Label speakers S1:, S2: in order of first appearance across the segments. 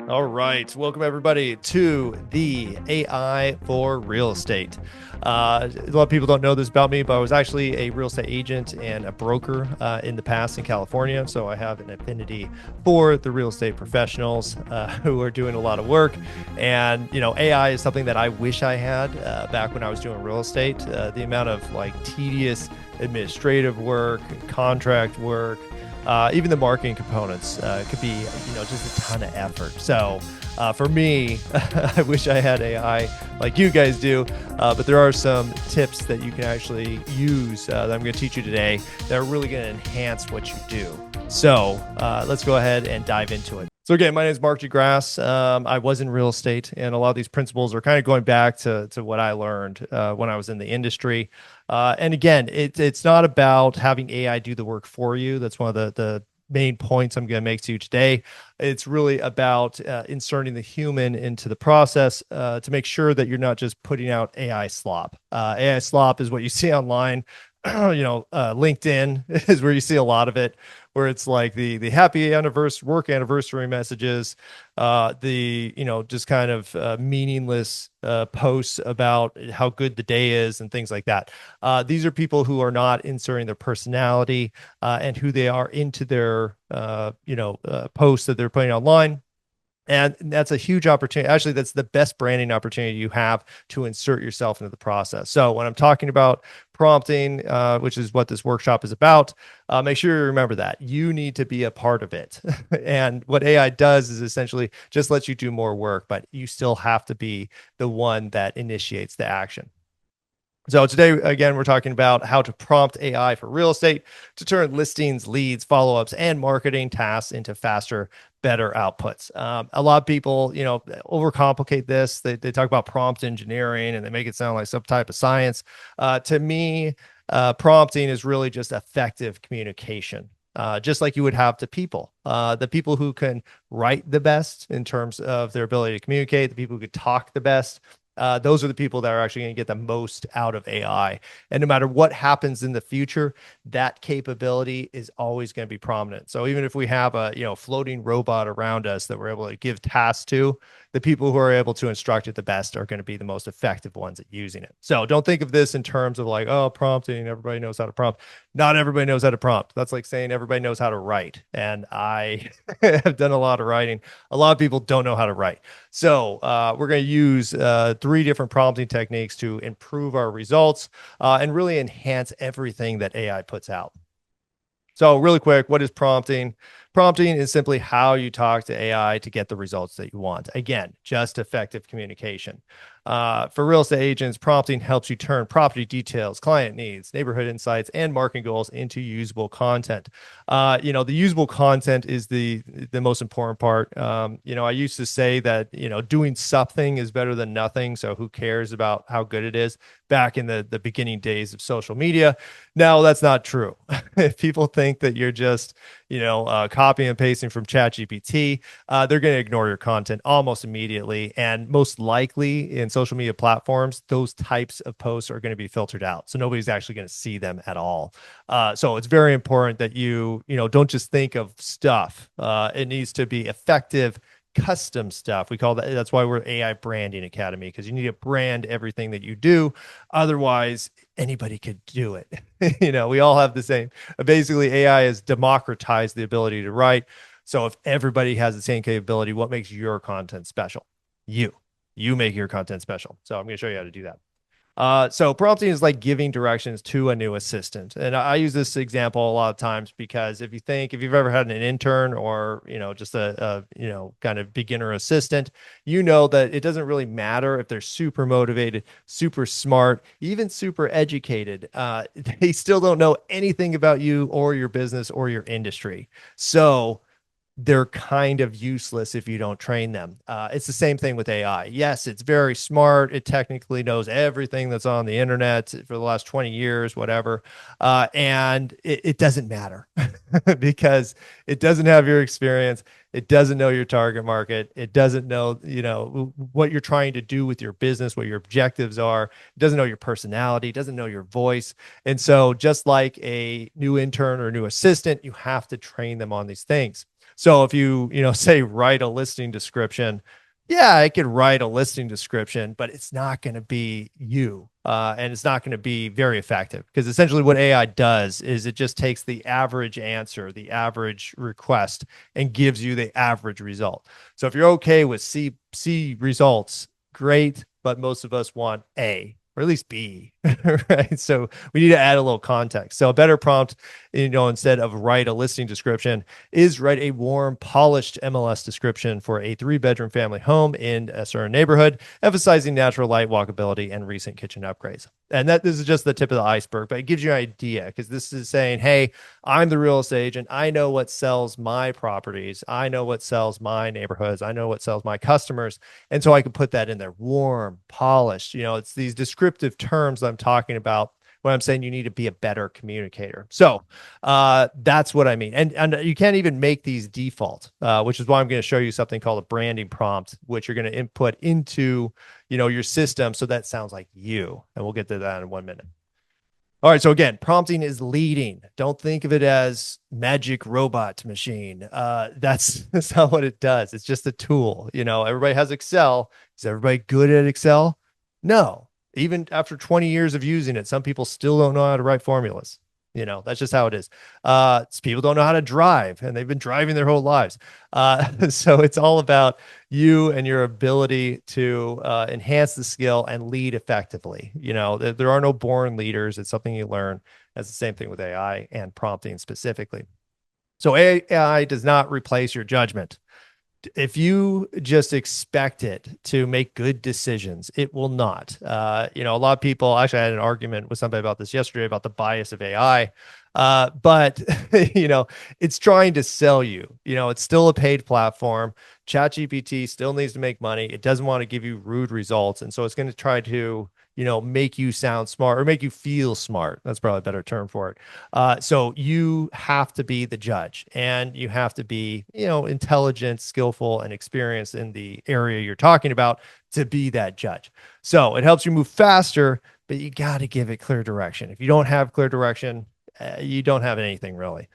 S1: All right. Welcome, everybody, to the AI for real estate. A lot of people don't know this about me, but I was actually a real estate agent and a broker in the past in California. So I have an affinity for the real estate professionals who are doing a lot of work. And, AI is something that I wish I had back when I was doing real estate. The amount of tedious administrative work, contract work, even the marketing components could be, just a ton of effort. So for me, I wish I had AI like you guys do, but there are some tips that you can actually use that I'm going to teach you today that are really going to enhance what you do. So let's go ahead and dive into it. So again, my name is Mark Grasse. I was in real estate, and a lot of these principles are kind of going back to what I learned when I was in the industry. And again, it's not about having AI do the work for you. That's one of the main points I'm going to make to you today. It's really about inserting the human into the process to make sure that you're not just putting out AI slop. AI slop is what you see online. LinkedIn is where you see a lot of it, where it's like the happy anniversary, work anniversary messages, just kind of meaningless posts about how good the day is and things like that. These are people who are not inserting their personality and who they are into their posts that they're putting online. And that's a huge opportunity. Actually, that's the best branding opportunity you have to insert yourself into the process. So when I'm talking about prompting, which is what this workshop is about, make sure you remember that you need to be a part of it. And what AI does is essentially just lets you do more work, but you still have to be the one that initiates the action. So today, again, we're talking about how to prompt AI for real estate to turn listings, leads, follow-ups, and marketing tasks into faster, better outputs. A lot of people, overcomplicate this. They talk about prompt engineering and they make it sound like some type of science. To me, prompting is really just effective communication. Just like you would have to people, the people who can write the best in terms of their ability to communicate, the people who could talk the best. Those are the people that are actually going to get the most out of AI. And no matter what happens in the future, that capability is always going to be prominent. So even if we have a floating robot around us that we're able to give tasks to, the people who are able to instruct it the best are going to be the most effective ones at using it. So don't think of this in terms of prompting. Everybody knows how to prompt. Not everybody knows how to prompt. That's like saying everybody knows how to write. And I have done a lot of writing. A lot of people don't know how to write. So we're going to use three different prompting techniques to improve our results and really enhance everything that AI puts out. So really quick, what is prompting? Prompting is simply how you talk to AI to get the results that you want. Again, just effective communication. For real estate agents, prompting helps you turn property details, client needs, neighborhood insights, and marketing goals into usable content. The usable content is the most important part. I used to say that doing something is better than nothing. So who cares about how good it is? Back in the beginning days of social media. Now that's not true. If people think that you're just copying and pasting from ChatGPT, they're going to ignore your content almost immediately. And most likely in social media platforms, those types of posts are going to be filtered out. So nobody's actually going to see them at all. So it's very important that you don't just think of stuff. It needs to be effective, custom stuff. We call that's why we're AI Branding Academy, because you need to brand everything that you do. Otherwise, anybody could do it. We all have the same. Basically, AI has democratized the ability to write. So if everybody has the same capability, what makes your content special? You make your content special. So I'm going to show you how to do that. So prompting is like giving directions to a new assistant. And I use this example a lot of times because if you've ever had an intern or, just a kind of beginner assistant, that it doesn't really matter if they're super motivated, super smart, even super educated. They still don't know anything about you or your business or your industry. So they're kind of useless if you don't train them. It's the same thing with AI. Yes, it's very smart. It technically knows everything that's on the internet for the last 20 years, whatever. And it doesn't matter because it doesn't have your experience. It doesn't know your target market. It doesn't know, what you're trying to do with your business, what your objectives are. It doesn't know your personality. It doesn't know your voice. And so just like a new intern or new assistant, you have to train them on these things. So if you say write a listing description, yeah, I could write a listing description, but it's not going to be you. And it's not going to be very effective because essentially what AI does is it just takes the average answer, the average request, and gives you the average result. So if you're okay with C results, great, but most of us want A or at least B, right? So we need to add a little context. So a better prompt, instead of write a listing description, is write a warm, polished MLS description for a 3-bedroom family home in a certain neighborhood, emphasizing natural light, walkability, and recent kitchen upgrades. And this is just the tip of the iceberg, but it gives you an idea because this is saying, hey, I'm the real estate agent. I know what sells my properties. I know what sells my neighborhoods. I know what sells my customers. And so I can put that in there, warm, polished. It's these descriptive terms I'm talking about when I'm saying you need to be a better communicator. So that's what I mean. And you can't even make these default, which is why I'm going to show you something called a branding prompt, which you're going to input into your system so that sounds like you. And we'll get to that in 1 minute. All right. So again, prompting is leading. Don't think of it as magic robot machine. That's not what it does. It's just a tool. Everybody has Excel. Is everybody good at Excel? No. Even after 20 years of using it, some people still don't know how to write formulas. That's just how it is. People don't know how to drive, and they've been driving their whole lives. So it's all about you and your ability to enhance the skill and lead effectively. There are no born leaders. It's something you learn. That's the same thing with AI and prompting specifically. So AI does not replace your judgment. If you just expect it to make good decisions, it will not. A lot of people, actually, I had an argument with somebody about this yesterday about the bias of AI. But it's trying to sell you. It's still a paid platform. ChatGPT still needs to make money. It doesn't want to give you rude results. And so it's going to try to make you sound smart or make you feel smart. That's probably a better term for it. So you have to be the judge, and you have to be, intelligent, skillful, and experienced in the area you're talking about to be that judge. So it helps you move faster, but you got to give it clear direction. If you don't have clear direction, you don't have anything really.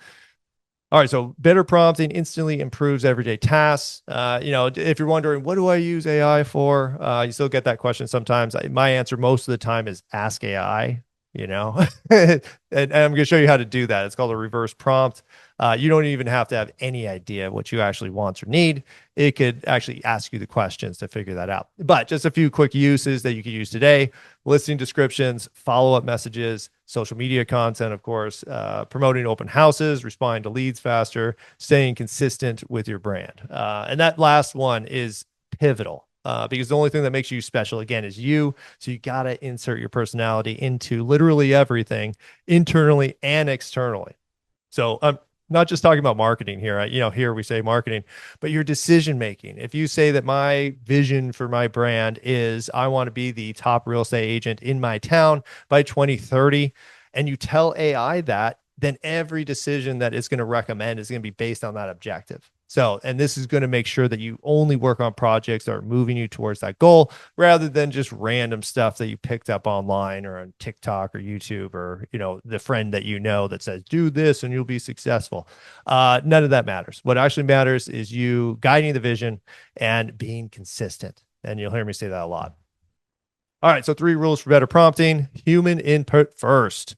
S1: All right, so better prompting instantly improves everyday tasks. If you're wondering, what do I use AI for? You still get that question sometimes. My answer most of the time is ask AI, and I'm going to show you how to do that. It's called a reverse prompt. You don't even have to have any idea what you actually want or need. It could actually ask you the questions to figure that out. But just a few quick uses that you could use today: listing descriptions, follow-up messages, social media content, of course, promoting open houses, responding to leads faster, staying consistent with your brand. And that last one is pivotal. Because the only thing that makes you special, again, is you. So you got to insert your personality into literally everything, internally and externally. So I'm not just talking about marketing here. Here we say marketing, but your decision making. If you say that my vision for my brand is I want to be the top real estate agent in my town by 2030, and you tell AI that, then every decision that it's going to recommend is going to be based on that objective. So, and this is going to make sure that you only work on projects that are moving you towards that goal rather than just random stuff that you picked up online or on TikTok or YouTube or, the friend that that says, do this and you'll be successful. None of that matters. What actually matters is you guiding the vision and being consistent. And you'll hear me say that a lot. All right. So 3 rules for better prompting: human input first.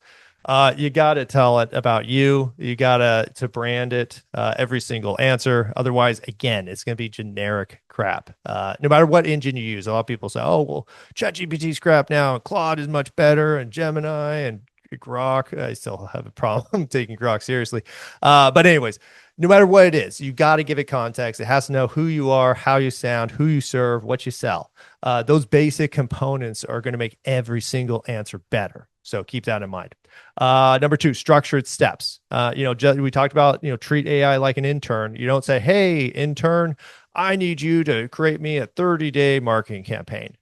S1: You got to tell it about you. You got to brand it, every single answer. Otherwise, again, it's going to be generic crap. No matter what engine you use. A lot of people say, oh, well, ChatGPT's crap now. Claude is much better, and Gemini and Grok. I still have a problem taking Grok seriously. But anyways, no matter what it is, you got to give it context. It has to know who you are, how you sound, who you serve, what you sell. Those basic components are going to make every single answer better. So keep that in mind. Number 2, structured steps. We talked about, treat AI like an intern. You don't say, hey, intern, I need you to create me a 30-day marketing campaign.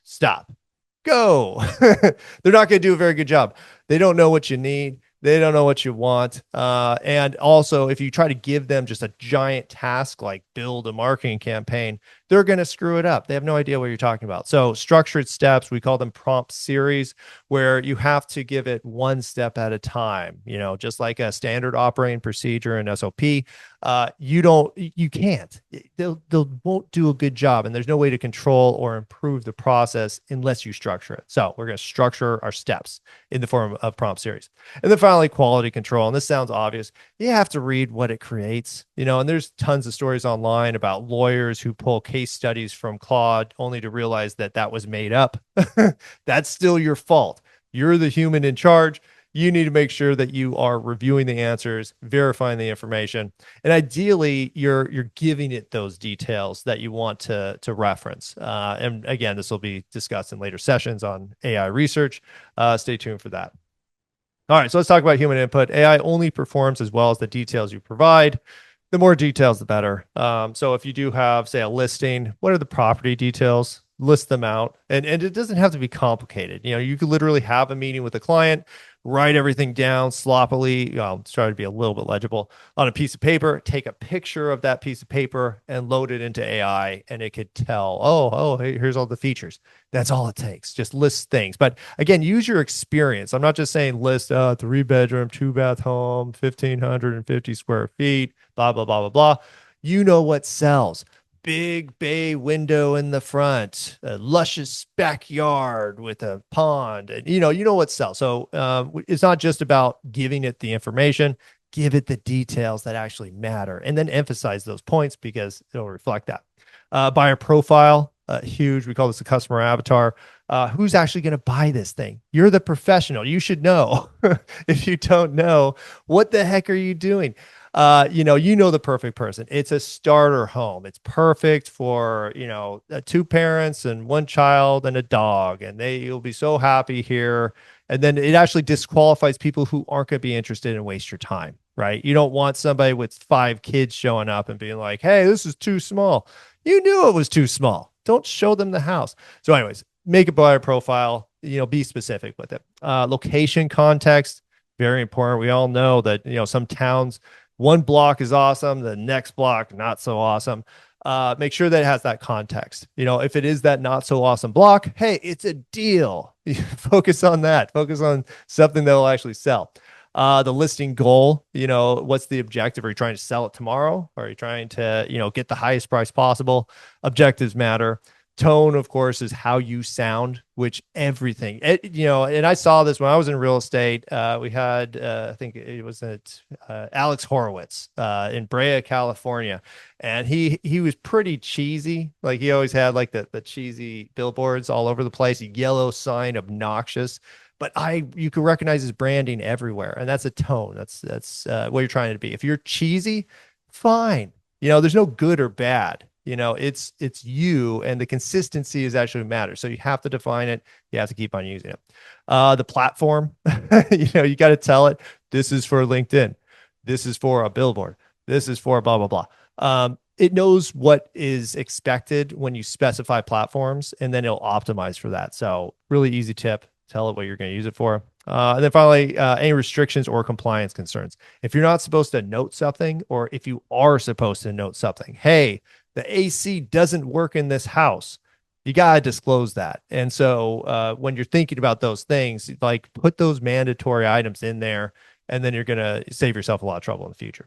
S1: Stop. Go. They're not going to do a very good job. They don't know what you need. They don't know what you want. And also, if you try to give them just a giant task like build a marketing campaign, they're going to screw it up. They have no idea what you're talking about. So structured steps, we call them prompt series, where you have to give it one step at a time, just like a standard operating procedure and SOP. You can't, they'll won't do a good job. And there's no way to control or improve the process unless you structure it. So we're going to structure our steps in the form of prompt series. And then finally, quality control. And this sounds obvious. You have to read what it creates, and there's tons of stories online about lawyers who pull case studies from Claude only to realize that that was made up. That's still your fault. You're the human in charge. You need to make sure that you are reviewing the answers, verifying the information, and ideally you're giving it those details that you want to reference. And again, this will be discussed in later sessions on AI research. Stay tuned for that. All right, so let's talk about human input. AI only performs as well as the details you provide. The more details, the better. So if you do have, say, a listing, what are the property details? List them out. And it doesn't have to be complicated. You could literally have a meeting with a client, write everything down sloppily, try to be a little bit legible on a piece of paper, take a picture of that piece of paper and load it into AI, and it could tell, oh, hey, here's all the features. That's all it takes. Just list things. But again, use your experience. I'm not just saying list 3-bedroom, 2-bath home, 1,550 square feet, blah, blah, blah, blah, blah. You know what sells. Big bay window in the front, a luscious backyard with a pond, and you know what sells. So it's not just about giving it the information, give it the details that actually matter, and then emphasize those points because it'll reflect that. Buyer profile, huge. We call this a customer avatar. Who's actually going to buy this thing? You're the professional. You should know. If you don't know, what the heck are you doing? The perfect person. It's a starter home. It's perfect for, 2 parents and 1 child and a dog, and you'll be so happy here. And then it actually disqualifies people who aren't going to be interested and waste your time, right? You don't want somebody with 5 kids showing up and being like, hey, this is too small. You knew it was too small. Don't show them the house. So anyways, make a buyer profile, be specific with it. Location context, very important. We all know that, some towns, one block is awesome, the next block not so awesome. Make sure that it has that context. If it is that not so awesome block, hey, it's a deal. Focus on that. Focus on something that will actually sell. The listing goal, what's the objective? Are you trying to sell it tomorrow? Or are you trying to, get the highest price possible? Objectives matter. Tone, of course, is how you sound, which everything, and I saw this when I was in real estate. We had, I think it was at Alex Horowitz in Brea, California. And he was pretty cheesy. Like he always had like the cheesy billboards all over the place, a yellow sign, obnoxious. But you can recognize his branding everywhere. And that's a tone. That's what you're trying to be. If you're cheesy, fine. There's no good or bad. It's you, and the consistency is actually matters. So you have to define it. You have to keep on using it. The platform, you got to tell it, this is for LinkedIn. This is for a billboard. This is for blah, blah, blah. It knows what is expected when you specify platforms, and then it'll optimize for that. So really easy tip, tell it what you're going to use it for. And then finally, any restrictions or compliance concerns. If you're not supposed to note something, or if you are supposed to note something, hey, the AC doesn't work in this house, you got to disclose that. And so when you're thinking about those things, like put those mandatory items in there, and then you're going to save yourself a lot of trouble in the future.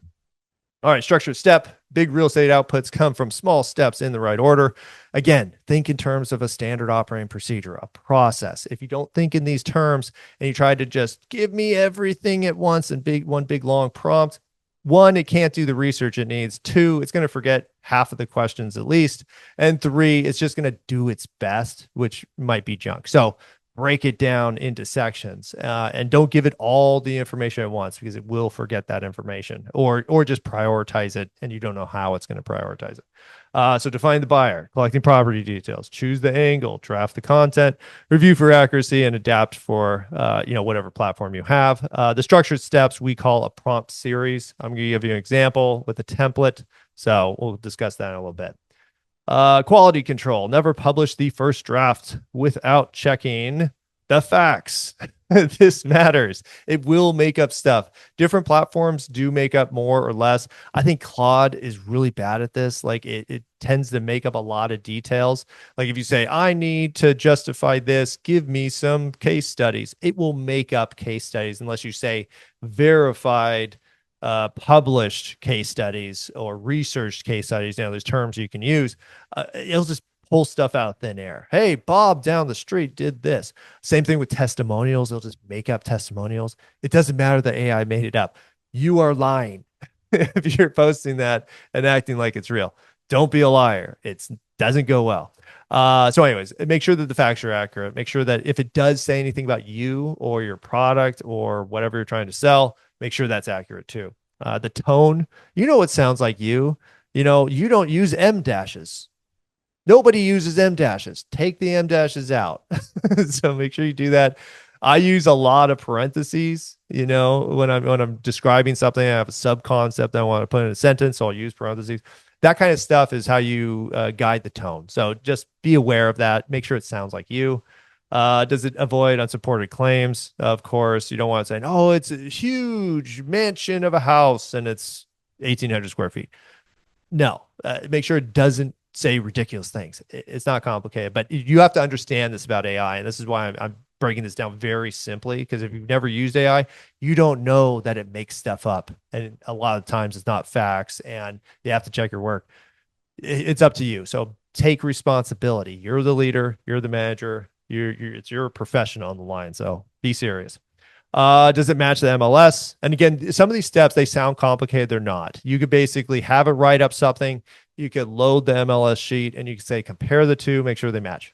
S1: All right, structured step. Big real estate outputs come from small steps in the right order. Again, think in terms of a standard operating procedure, a process. If you don't think in these terms and you try to just give me everything at once and one big long prompt, 1, it can't do the research it needs. 2, it's going to forget half of the questions at least. And 3, it's just going to do its best, which might be junk. So break it down into sections and don't give it all the information at once, because it will forget that information, or just prioritize it and you don't know how it's going to prioritize it. So define the buyer, collecting property details, choose the angle, draft the content, review for accuracy, and adapt for whatever platform you have. The structured steps we call a prompt series. I'm going to give you an example with a template. So we'll discuss that in a little bit. Quality control. Never publish the first draft without checking the facts. This matters. It will make up stuff. Different platforms do make up more or less. I think Claude is really bad at this. Like it tends to make up a lot of details. Like if you say, I need to justify this, give me some case studies, it will make up case studies unless you say verified, published case studies or researched case studies. There's terms you can use. It'll just pull stuff out of thin air. Hey, Bob down the street did this. Same thing with testimonials. They'll just make up testimonials. It doesn't matter that AI made it up. You are lying if you're posting that and acting like it's real. Don't be a liar. It doesn't go well. So, anyways, make sure that the facts are accurate. Make sure that if it does say anything about you or your product or whatever you're trying to sell, make sure that's accurate too. The tone, it sounds like you. You don't use M dashes. Nobody uses M dashes. Take the M dashes out. So make sure you do that. I use a lot of parentheses, when I'm describing something. I have a sub concept I want to put in a sentence, so I'll use parentheses. That kind of stuff is how you guide the tone. So just be aware of that. Make sure it sounds like you. Does it avoid unsupported claims? Of course, you don't want to say, "Oh, it's a huge mansion of a house and it's 1,800 square feet." No, make sure it doesn't say ridiculous things. It's not complicated, but you have to understand this about AI. And this is why I'm breaking this down very simply, because if you've never used AI, you don't know that it makes stuff up. And a lot of times it's not facts and you have to check your work. It's up to you. So take responsibility. You're the leader, you're the manager, it's your profession on the line. So be serious. Does it match the MLS? And again, some of these steps, they sound complicated. They're not. You could basically have it write up something. You could load the MLS sheet and you could say, compare the two, make sure they match.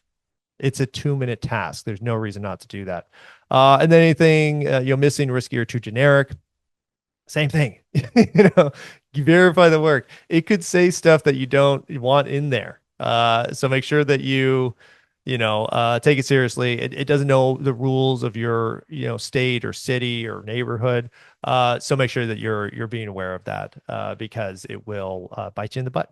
S1: It's a 2-minute task. There's no reason not to do that. And then anything missing, risky, or too generic, same thing. You verify the work. It could say stuff that you don't want in there. So make sure that you take it seriously. It doesn't know the rules of your, state or city or neighborhood. So make sure that you're being aware of that because it will bite you in the butt.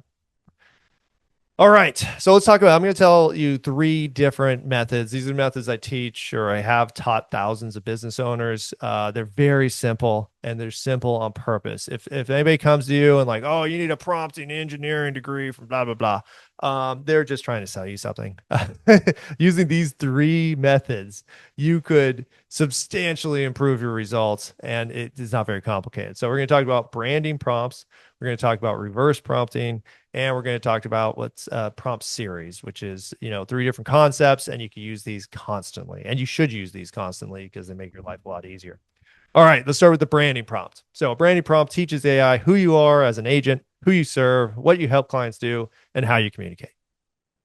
S1: All right. So let's talk about, I'm going to tell you 3 different methods. These are methods I teach or I have taught thousands of business owners. They're very simple and they're simple on purpose. If anybody comes to you and like, oh, you need a prompting engineering degree from blah, blah, blah. They're just trying to sell you something. Using these 3 methods, you could substantially improve your results and it is not very complicated. So we're going to talk about branding prompts. We're going to talk about reverse prompting, and we're going to talk about what's prompt series, which is, 3 different concepts, and you can use these constantly. And you should use these constantly because they make your life a lot easier. All right, let's start with the branding prompt. So a branding prompt teaches AI who you are as an agent, who you serve, what you help clients do, and how you communicate.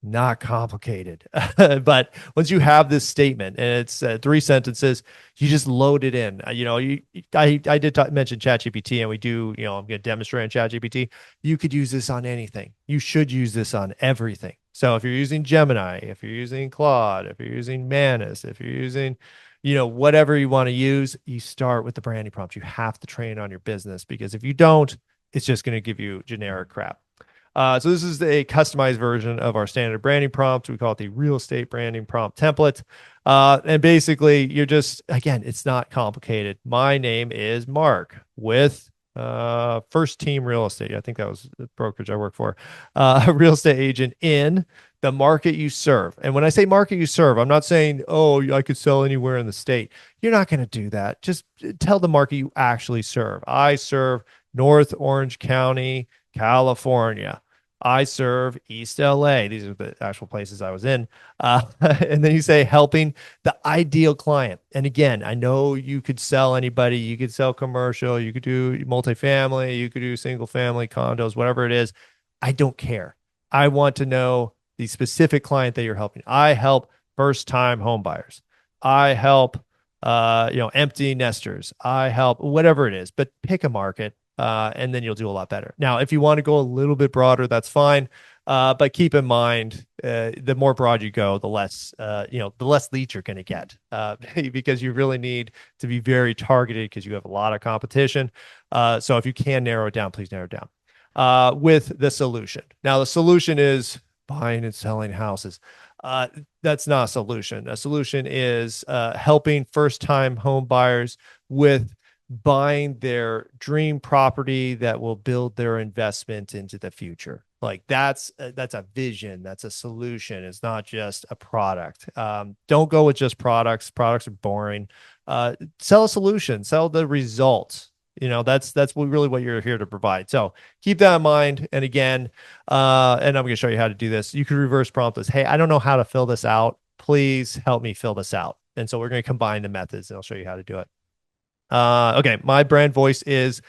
S1: Not complicated. But once you have this statement and it's 3 sentences, you just load it in. I did mention ChatGPT, and we do, I'm going to demonstrate on ChatGPT. You could use this on anything. You should use this on everything. So if you're using Gemini, if you're using Claude, if you're using Manus, if you're using, whatever you want to use, you start with the branding prompt. You have to train on your business because if you don't, it's just going to give you generic crap. So this is a customized version of our standard branding prompt. We call it the real estate branding prompt template. And basically, you're just, again, it's not complicated. My name is Mark with First Team Real Estate. I think that was the brokerage I work for. A real estate agent in the market you serve. And when I say market you serve, I'm not saying, oh, I could sell anywhere in the state. You're not going to do that. Just tell the market you actually serve. I serve North Orange County, California. I serve East LA. These are the actual places I was in. And then you say helping the ideal client. And again, I know you could sell anybody. You could sell commercial. You could do multifamily. You could do single family condos, whatever it is. I don't care. I want to know the specific client that you're helping. I help first time home buyers. I help, empty nesters. I help whatever it is, but pick a market. And then you'll do a lot better. Now, if you want to go a little bit broader, that's fine. But keep in mind, the more broad you go, the less, the less leads you're going to get because you really need to be very targeted because you have a lot of competition. So if you can narrow it down, please narrow it down with the solution. Now, the solution is buying and selling houses. Uh, that's not a solution. A solution is helping first-time home buyers with buying their dream property that will build their investment into the future. Like that's a vision. That's a solution. It's not just a product. Don't go with just products. Products are boring. Sell a solution. Sell the results. That's really what you're here to provide. So keep that in mind. And again, and I'm going to show you how to do this. You can reverse prompt this. Hey, I don't know how to fill this out. Please help me fill this out. And so we're going to combine the methods and I'll show you how to do it. Okay, my brand voice is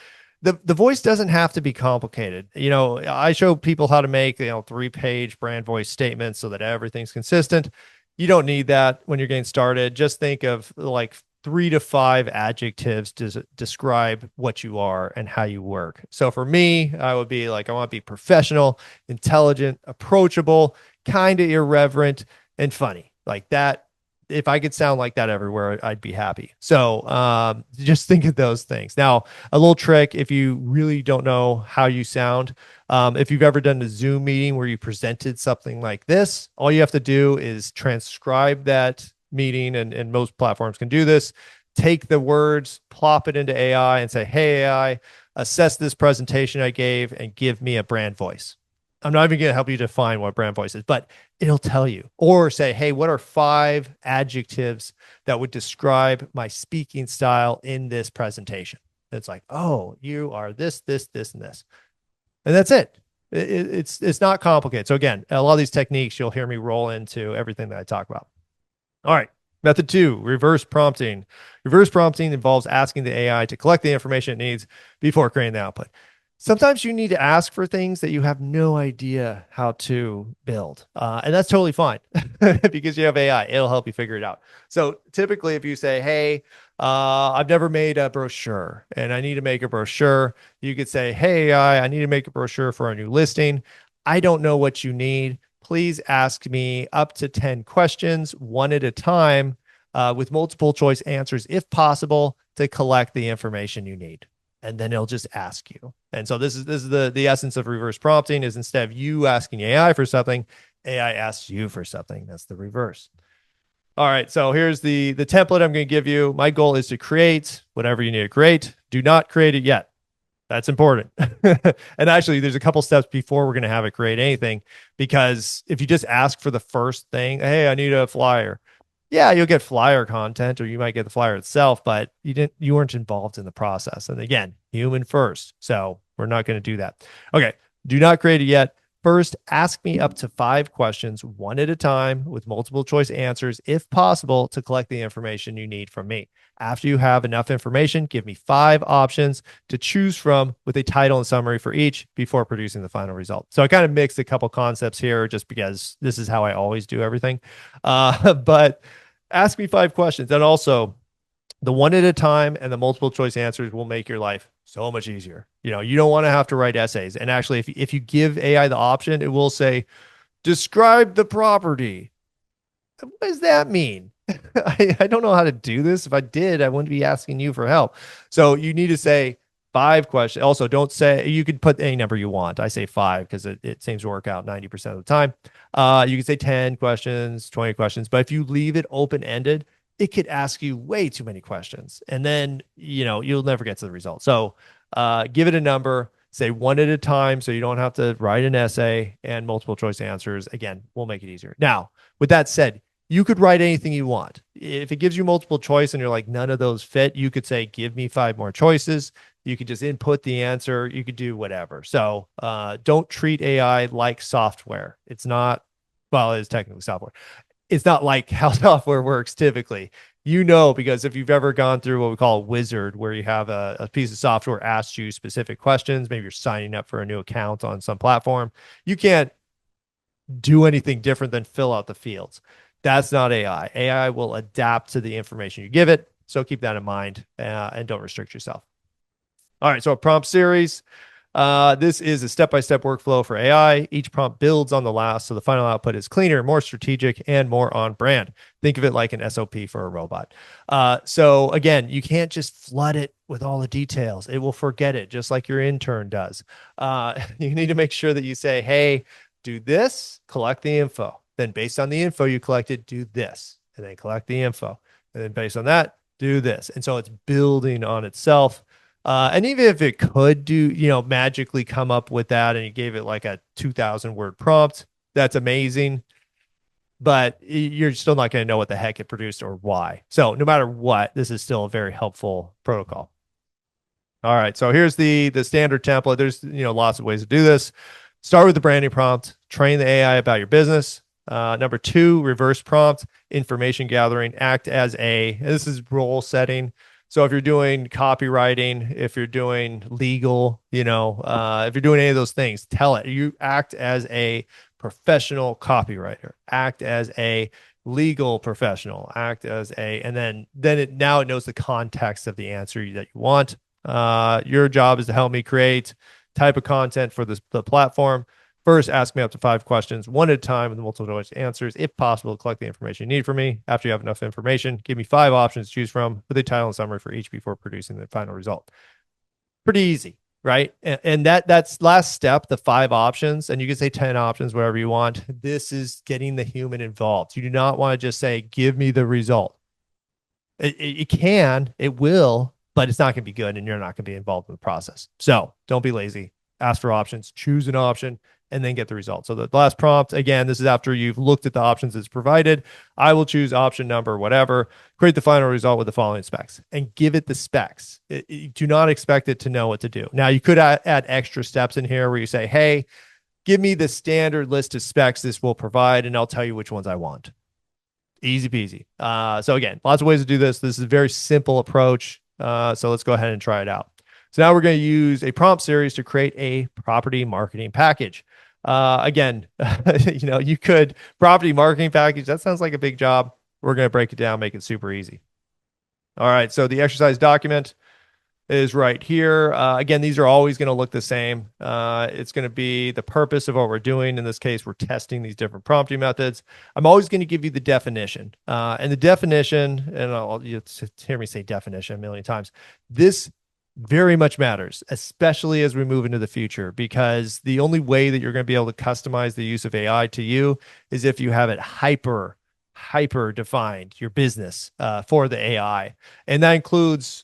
S1: the voice doesn't have to be complicated. I show people how to make, 3-page brand voice statements so that everything's consistent. You don't need that when you're getting started. Just think of like 3 to 5 adjectives to describe what you are and how you work. So for me, I would be like, I want to be professional, intelligent, approachable, kind of irreverent, and funny. Like that. If I could sound like that everywhere, I'd be happy. So just think of those things. Now, a little trick, if you really don't know how you sound, if you've ever done a Zoom meeting where you presented something like this, all you have to do is transcribe that meeting, and most platforms can do this. Take the words, plop it into AI and say, hey, AI, assess this presentation I gave and give me a brand voice. I'm not even going to help you define what brand voice is, but it'll tell you. Or say, hey, what are 5 adjectives that would describe my speaking style in this presentation? It's like, oh, you are this, this, this, and this. And that's it. It's not complicated. So again, a lot of these techniques, you'll hear me roll into everything that I talk about. All right. Method 2, reverse prompting. Reverse prompting involves asking the AI to collect the information it needs before creating the output. Sometimes you need to ask for things that you have no idea how to build. And that's totally fine because you have AI. It'll help you figure it out. So typically, if you say, hey, I've never made a brochure and I need to make a brochure, you could say, hey, AI, I need to make a brochure for a new listing. I don't know what you need. Please ask me up to 10 questions, one at a time, with multiple choice answers, if possible, to collect the information you need. And then it'll just ask you. And so this is the essence of reverse prompting is instead of you asking AI for something, AI asks you for something. That's the reverse. All right. So here's the template I'm going to give you. My goal is to create whatever you need to create. Do not create it yet. That's important. And actually, there's a couple steps before we're going to have it create anything, because if you just ask for the first thing, hey, I need a flyer. Yeah, you'll get flyer content, or you might get the flyer itself, but you weren't involved in the process. And again, human first. So we're not going to do that. Okay. Do not create it yet. First, ask me up to 5 questions, one at a time, with multiple choice answers, if possible, to collect the information you need from me. After you have enough information, give me 5 options to choose from with a title and summary for each before producing the final result. So I kind of mixed a couple concepts here just because this is how I always do everything. But ask me 5 questions. And also, the one at a time and the multiple choice answers will make your life so much easier. You don't want to have to write essays. And actually, if you give AI the option, it will say, describe the property. What does that mean? I don't know how to do this. If I did, I wouldn't be asking you for help. So you need to say 5 questions. Also, don't say, you could put any number you want. I say 5 because it seems to work out 90% of the time. You can say 10 questions, 20 questions, but if you leave it open-ended, it could ask you way too many questions. And then, you'll never get to the result. So give it a number, say one at a time so you don't have to write an essay, and multiple choice answers. Again, we'll make it easier. Now, with that said, you could write anything you want. If it gives you multiple choice and you're like, none of those fit, you could say, give me 5 more choices. You could just input the answer. You could do whatever. So don't treat AI like software. It's not, well, it is technically software. It's not like how software works typically, because if you've ever gone through what we call a wizard, where you have a piece of software asks you specific questions, maybe you're signing up for a new account on some platform, you can't do anything different than fill out the fields. That's not AI. AI will adapt to the information you give it. So keep that in mind and don't restrict yourself. All right. So a prompt series. This is a step-by-step workflow for AI. Each prompt builds on the last, so the final output is cleaner, more strategic, and more on brand. Think of it like an SOP for a robot. So again, you can't just flood it with all the details. It will forget it, just like your intern does. You need to make sure that you say, hey, do this, collect the info. Then based on the info you collected, do this, and then collect the info. And then based on that, do this. And so it's building on itself. And even if it could do, magically come up with that and you gave it like a 2,000 word prompt, that's amazing. But you're still not going to know what the heck it produced or why. So no matter what, this is still a very helpful protocol. All right. So here's the standard template. There's lots of ways to do this. Start with the branding prompt. Train the AI about your business. Number 2, reverse prompt, information gathering. Act as this is role setting. So if you're doing copywriting, if you're doing legal, if you're doing any of those things, tell it. You act as a professional copywriter. Act as a legal professional. Act as and then now it knows the context of the answer that you want. Your job is to help me create type of content for the platform. First, ask me up to 5 questions, one at a time with multiple choice answers. If possible, collect the information you need from me. After you have enough information, give me 5 options to choose from with a title and summary for each before producing the final result. Pretty easy, right? And that's last step, the 5 options, and you can say 10 options, whatever you want. This is getting the human involved. You do not want to just say, give me the result. It can, it will, but it's not going to be good and you're not going to be involved in the process. So don't be lazy. Ask for options, choose an option, and then get the result. So the last prompt, again, this is after you've looked at the options that's provided. I will choose option number, whatever, create the final result with the following specs and give it the specs. Do not expect it to know what to do. Now, you could add extra steps in here where you say, hey, give me the standard list of specs this will provide, and I'll tell you which ones I want. Easy peasy. So again, lots of ways to do this. This is a very simple approach. So let's go ahead and try it out. So now we're going to use a prompt series to create a property marketing package. Again, you could property marketing package. That sounds like a big job. We're going to break it down, make it super easy. All right. So the exercise document is right here. Again, these are always going to look the same. It's going to be the purpose of what we're doing. In this case, we're testing these different prompting methods. I'm always going to give you the definition. And the definition, and you'll hear me say definition a million times. This very much matters, especially as we move into the future, because the only way that you're going to be able to customize the use of AI to you is if you have it hyper defined, your business for the AI. And that includes,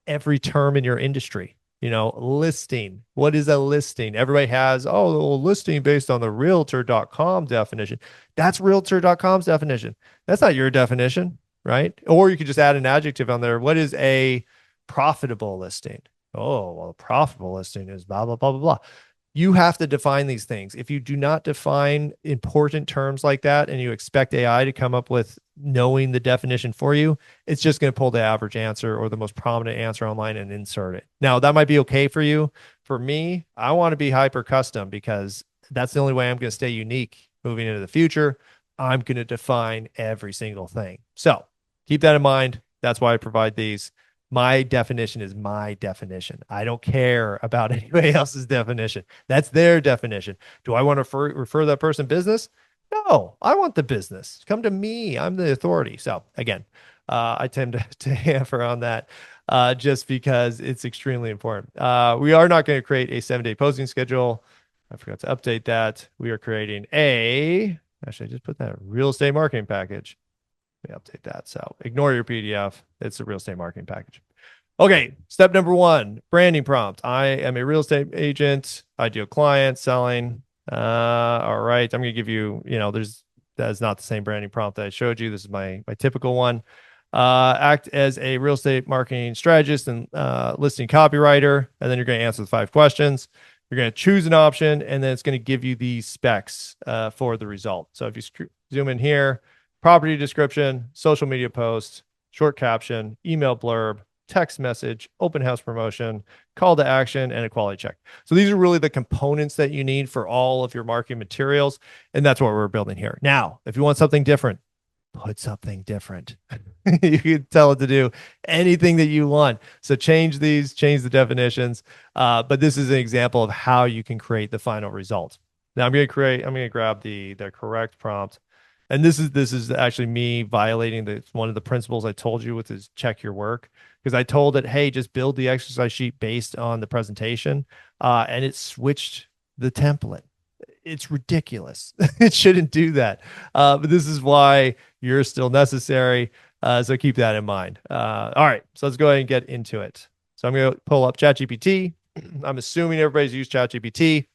S1: every term in your industry. Listing. What is a listing? Everybody has, listing based on the realtor.com definition. That's realtor.com's definition. That's not your definition, right? Or you could just add an adjective on there. What is a profitable listing? Oh, well, a profitable listing is blah, blah, blah, blah, blah. You have to define these things. If you do not define important terms like that and you expect AI to come up with knowing the definition for you, it's just going to pull the average answer or the most prominent answer online and insert it. Now, that might be okay for you. For me, I want to be hyper custom because that's the only way I'm going to stay unique moving into the future. I'm going to define every single thing. So keep that in mind. That's why I provide these. My definition is my definition. I don't care about anybody else's definition. That's their definition. Do I want to refer that person business? No, I want the business. Come to me. I'm the authority. So again, I tend to hammer on that just because it's extremely important. We are not going to create a 7-day posting schedule. I forgot to update that. We are creating actually I just put that real estate marketing package. Let me update that. So ignore your PDF. It's a real estate marketing package. Okay. Step number 1, branding prompt. I am a real estate agent. I deal client selling. All right. I'm going to give you, that is not the same branding prompt that I showed you. This is my typical one. Act as a real estate marketing strategist and listing copywriter. And then you're going to answer the 5 questions. You're going to choose an option, and then it's going to give you the specs for the result. So if you zoom in here, property description, social media post, short caption, email blurb, text message, open house promotion, call to action, and a quality check. So these are really the components that you need for all of your marketing materials. And that's what we're building here. Now, if you want something different, put something different. You can tell it to do anything that you want. So change these, change the definitions. But this is an example of how you can create the final result. Now I'm going to grab the correct prompt. And this is actually me violating one of the principles I told you, with is check your work, because I told it, hey, just build the exercise sheet based on the presentation, and it switched the template. it's ridiculous. It shouldn't do that. But this is why you're still necessary. So keep that in mind. All right, so let's go ahead and get into it. So I'm going to pull up ChatGPT. I'm assuming everybody's used ChatGPT.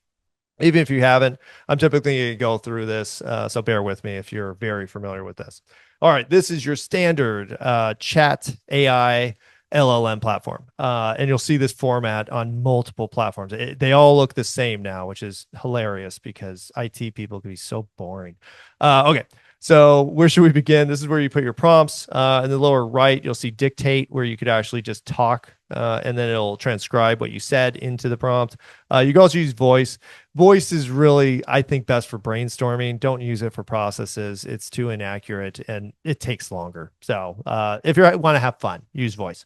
S1: Even if you haven't, I'm typically going to go through this. So bear with me if you're very familiar with this. All right, this is your standard chat AI LLM platform. And you'll see this format on multiple platforms. They all look the same now, which is hilarious because IT people can be so boring. Okay, so where should we begin? This is where you put your prompts. In the lower right, you'll see dictate, where you could actually just talk, and then it'll transcribe what you said into the prompt. You can also use voice. Voice is really, I think, best for brainstorming. Don't use it for processes. It's too inaccurate and it takes longer. So if you want to have fun, use voice.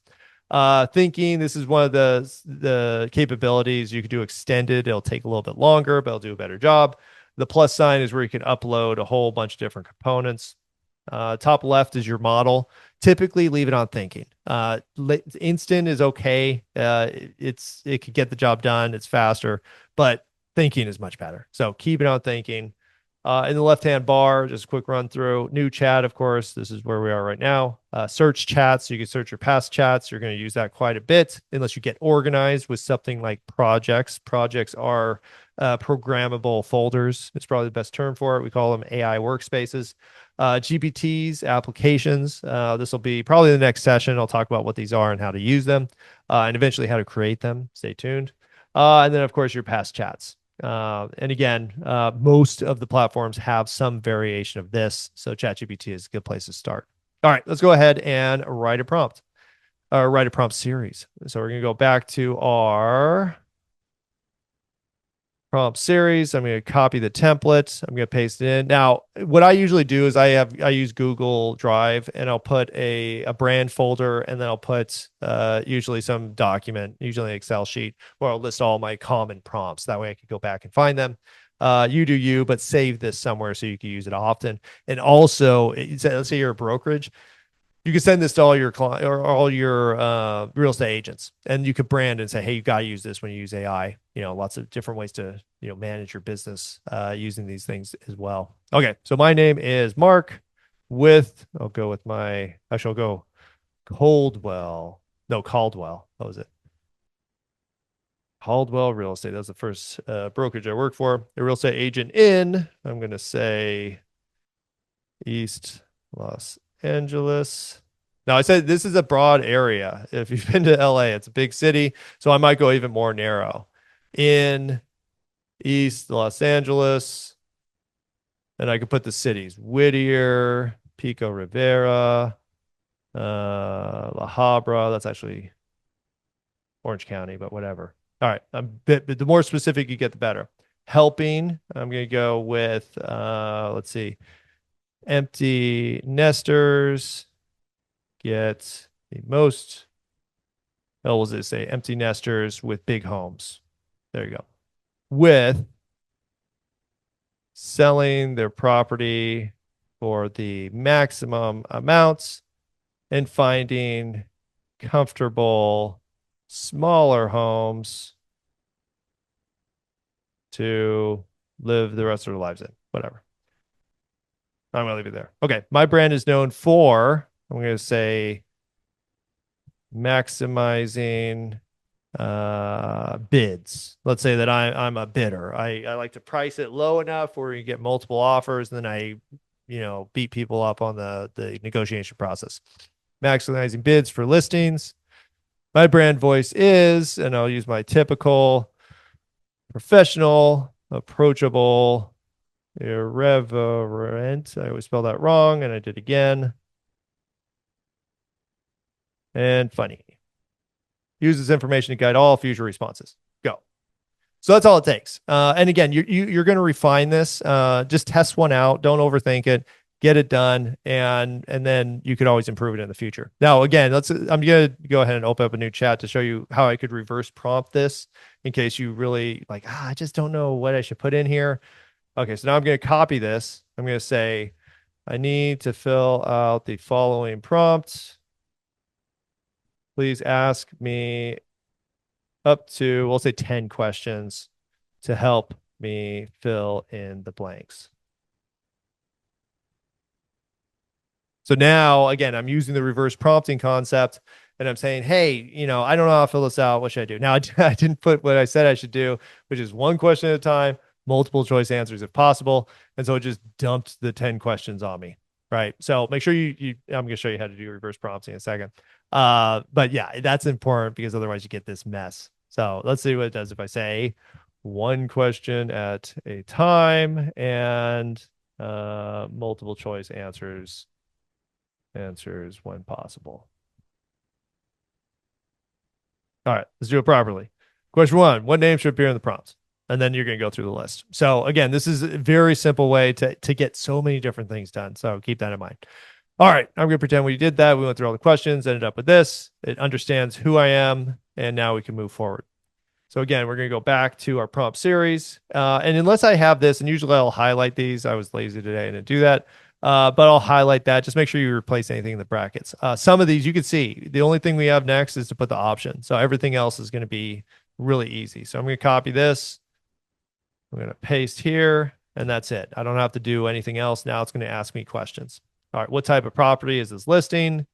S1: Thinking, this is one of the capabilities. You could do extended. It'll take a little bit longer, but it'll do a better job. The plus sign is where you can upload a whole bunch of different components. Top left is your model. Typically leave it on thinking. Instant is okay. It could get the job done. It's faster, but thinking is much better. So keep it on thinking. In the left-hand bar, just a quick run through. New chat, of course. This is where we are right now. Search chats. You can search your past chats. You're going to use that quite a bit unless you get organized with something like projects. Projects are programmable folders. It's probably the best term for it. We call them AI workspaces. GPTs, applications. This will be probably the next session. I'll talk about what these are and how to use them, and eventually how to create them. Stay tuned. And then, of course, your past chats. And again, most of the platforms have some variation of this. So ChatGPT is a good place to start. All right, let's go ahead and write a prompt, or write a prompt series. So we're going to go back to our prompt series. I'm going to copy the template. I'm going to paste it in. Now, what I usually do is I use Google Drive, and I'll put a brand folder, and then I'll put usually some document, usually an Excel sheet, where I'll list all my common prompts. That way I can go back and find them. You do you, but save this somewhere so you can use it often. And also, let's say you're a brokerage, you can send this to all your client or all your real estate agents, and you could brand and say, hey, you got to use this when you use AI. Lots of different ways to manage your business using these things as well. Okay, so my name is Mark. I'll go Coldwell. No, Caldwell. What was it? Caldwell Real Estate. That was the first brokerage I worked for. A real estate agent I'm going to say East Los Angeles. Now, I said this is a broad area. If you've been to LA, it's a big city, so I might go even more narrow. In East Los Angeles, and I could put the cities: Whittier, Pico Rivera, La Habra. That's actually Orange County, but whatever. All right, but the more specific you get, the better. Helping, I'm going to go with, let's see, empty nesters get the most, what was it say? Empty nesters with big homes. There you go. With selling their property for the maximum amounts and finding comfortable, smaller homes to live the rest of their lives in. Whatever. I'm going to leave it there. Okay. My brand is known for, I'm going to say, maximizing bids. Let's say that I'm a bidder. I like to price it low enough where you get multiple offers, and then I beat people up on the negotiation process. Maximizing bids for listings. My brand voice is, and I'll use my typical professional, approachable, irreverent. I always spell that wrong, and I did again. And funny. Use this information to guide all future responses. Go. So that's all it takes. And again, you're going to refine this. Just test one out. Don't overthink it. Get it done, and then you could always improve it in the future. Now, again, I'm going to go ahead and open up a new chat to show you how I could reverse prompt this in case you really like, I just don't know what I should put in here. Okay, so now I'm going to copy this. I'm going to say, I need to fill out the following prompt. Please ask me up to, we'll say 10 questions to help me fill in the blanks. So now, again, I'm using the reverse prompting concept and I'm saying, hey, I don't know how to fill this out. What should I do? Now, I didn't put what I said I should do, which is one question at a time, multiple choice answers if possible. And so it just dumped the 10 questions on me. Right. So make sure I'm going to show you how to do reverse prompting in a second. But yeah, that's important because otherwise you get this mess. So let's see what it does if I say one question at a time and multiple choice answers when possible. All right, let's do it properly. Question one, what name should appear in the prompts? And then you're going to go through the list. So again, this is a very simple way to get so many different things done. So keep that in mind. All right, I'm going to pretend we did that. We went through all the questions, ended up with this. It understands who I am, and now we can move forward. So again, we're going to go back to our prompt series. And unless I have this, and usually I'll highlight these. I was lazy today and didn't do that. But I'll highlight that. Just make sure you replace anything in the brackets. Some of these you can see. The only thing we have next is to put the option. So everything else is going to be really easy. So I'm going to copy this. I'm going to paste here, and that's it. I don't have to do anything else. Now it's going to ask me questions. All right, what type of property is this listing? I'm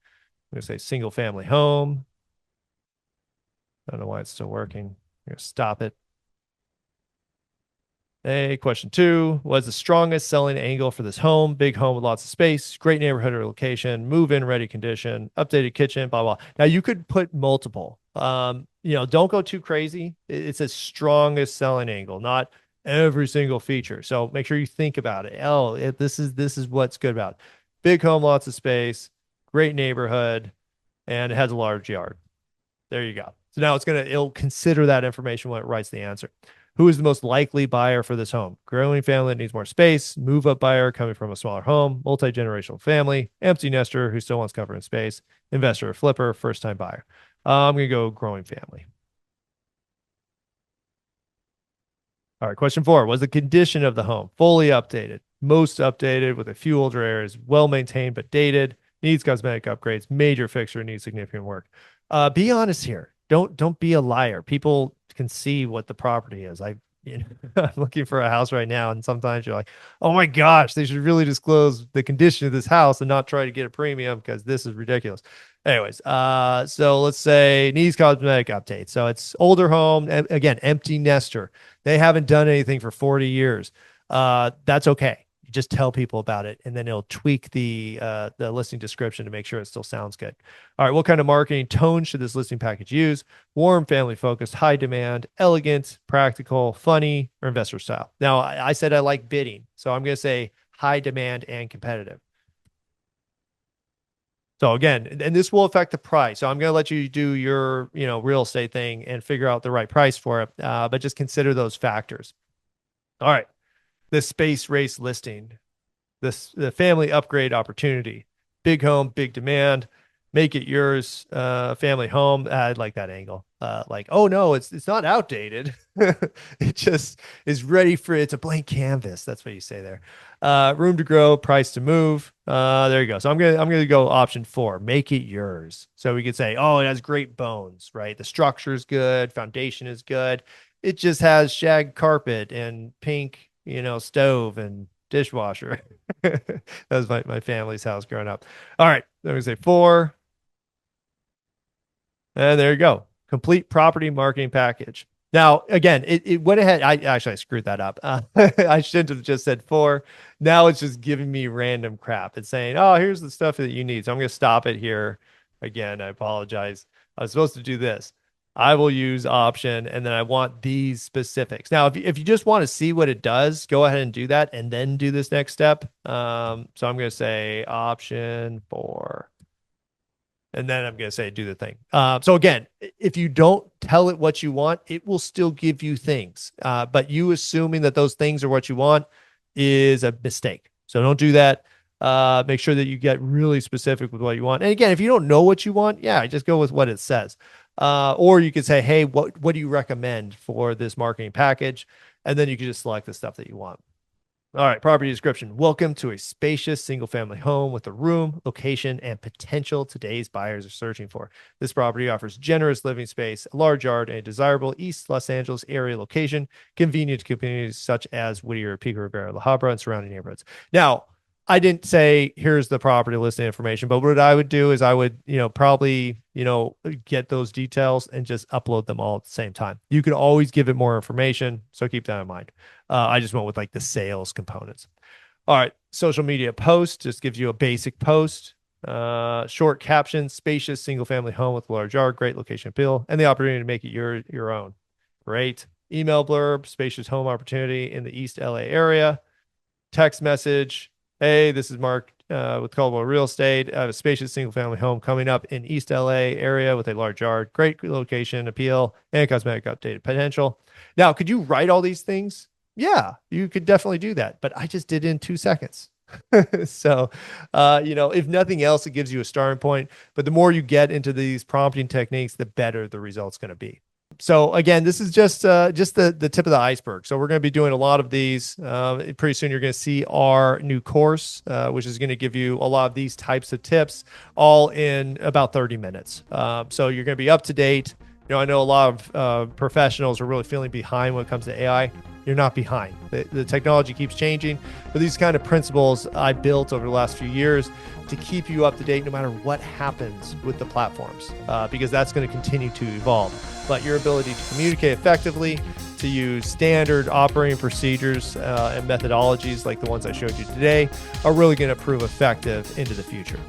S1: going to say single family home. I don't know why it's still working. I'm going to stop it. Hey, question two, what's the strongest selling angle for this home? Big home with lots of space, great neighborhood or location, move-in ready condition, updated kitchen, blah, blah. Now you could put multiple. Don't go too crazy. It's a strongest selling angle, not every single feature. So make sure you think about it. This is what's good about it. Big home, lots of space, great neighborhood, and it has a large yard. There you go. So now it'll consider that information when it writes the answer. Who is the most likely buyer for this home? Growing family that needs more space, move up buyer coming from a smaller home, multi-generational family, empty nester who still wants cover and space, investor or flipper, first time buyer. I'm going to go growing family. All right, question four. Was the condition of the home fully updated? Most updated with a few older areas, well maintained but dated, needs cosmetic upgrades, major fixture, needs significant work. Be honest here. Don't be a liar. People can see what the property is. I'm looking for a house right now, and sometimes you're like, oh my gosh, they should really disclose the condition of this house and not try to get a premium because this is ridiculous. Anyways, so let's say needs cosmetic update. So it's older home, again, empty nester. They haven't done anything for 40 years. That's okay. You just tell people about it, and then it'll tweak the listing description to make sure it still sounds good. All right, what kind of marketing tone should this listing package use? Warm, family focused, high demand, elegant, practical, funny, or investor style? Now, I said I like bidding, so I'm going to say high demand and competitive. So again, and this will affect the price. So I'm going to let you do your, real estate thing and figure out the right price for it. But just consider those factors. All right. The space race listing, the family upgrade opportunity, big home, big demand, make it yours, family home. I'd like that angle. Oh no, it's not outdated. It just is ready it's a blank canvas. That's what you say there. Room to grow, price to move. There you go. So I'm gonna go option four, make it yours. So we could say, oh, it has great bones, right? The structure is good, foundation is good. It just has shag carpet and pink, stove and dishwasher. That was my family's house growing up. All right, let me say four. And there you go. Complete property marketing package. Now, again, it went ahead. I screwed that up. I shouldn't have just said four. Now it's just giving me random crap. It's saying, oh, here's the stuff that you need. So I'm going to stop it here. Again, I apologize. I was supposed to do this. I will use option, and then I want these specifics. Now, if you just want to see what it does, go ahead and do that, and then do this next step. So I'm going to say option four. And then I'm going to say, do the thing. So again, if you don't tell it what you want, it will still give you things. But you assuming that those things are what you want is a mistake. So don't do that. Make sure that you get really specific with what you want. And again, if you don't know what you want, yeah, just go with what it says. Or you could say, hey, what do you recommend for this marketing package? And then you can just select the stuff that you want. All right, property description. Welcome to a spacious single family home with the room, location, and potential today's buyers are searching for. This property offers generous living space, a large yard, and a desirable East Los Angeles area location, convenient to communities such as Whittier, Pico Rivera, La Habra, and surrounding neighborhoods. Now, I didn't say here's the property listing information, but what I would do is I would, probably, get those details and just upload them all at the same time. You could always give it more information, so keep that in mind. I just went with like the sales components. All right, social media post just gives you a basic post. Short caption, spacious single family home with large yard, great location appeal, and the opportunity to make it your own. Great. Email blurb, spacious home opportunity in the East LA area. Text message, hey, this is Mark with Caldwell Real Estate. I have a spacious single family home coming up in East LA area with a large yard, great location appeal, and cosmetic updated potential. Now, could you write all these things? Yeah, you could definitely do that, but I just did it in 2 seconds. So, if nothing else, it gives you a starting point. But the more you get into these prompting techniques, the better the result's going to be. So again, this is just the tip of the iceberg. So we're going to be doing a lot of these. Pretty soon, you're going to see our new course, which is going to give you a lot of these types of tips, all in about 30 minutes. So you're going to be up to date. I know a lot of professionals are really feeling behind when it comes to AI. You're not behind. The technology keeps changing, but these kind of principles I built over the last few years to keep you up to date no matter what happens with the platforms, because that's going to continue to evolve. But your ability to communicate effectively, to use standard operating procedures and methodologies like the ones I showed you today are really going to prove effective into the future.